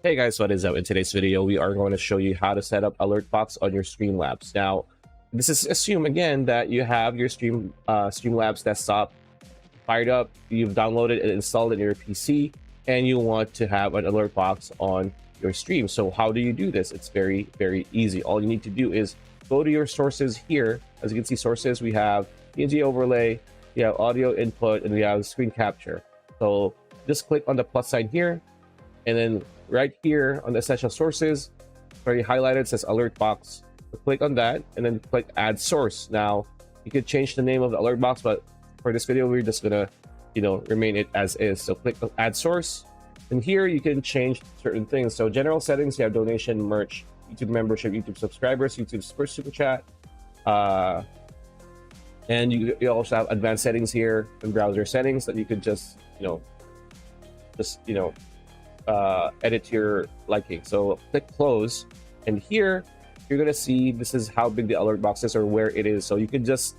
Hey guys, what is up? In today's video, we are going to show you how to set up alert box on your Streamlabs. Now, this is assume again that you have your Streamlabs desktop fired up, you've downloaded and installed it in your PC, and you want to have an alert box on your stream. So how do you do this? It's very, very easy. All you need to do is go to your sources here. As you can see, sources, we have PNG overlay, we have audio input, and we have screen capture. So just click on the plus sign here, and then right here on the essential sources, already highlighted, says alert box. So click on that and then click add source. Now you could change the name of the alert box, but for this video we're just gonna remain it as is. So click on add source, and here you can change certain things. So general settings, you have donation, merch, YouTube membership, YouTube subscribers, YouTube super chat, and you also have advanced settings here and browser settings that you could just edit to your liking. So click close, and here you're gonna see this is how big the alert box is or where it is. So you can just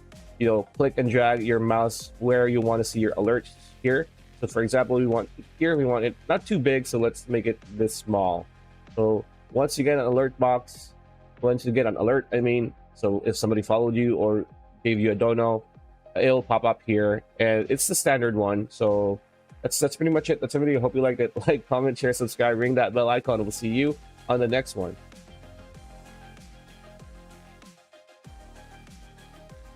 click and drag your mouse where you want to see your alerts here. So for example, we want it not too big, so let's make it this small. So once you get an alert box, once you get an alert, so if somebody followed you or gave you a dono, it'll pop up here, and it's the standard one. So that's pretty much it. That's the video. Hope you liked it. Like, comment, share, subscribe, ring that bell icon. We'll see you on the next one.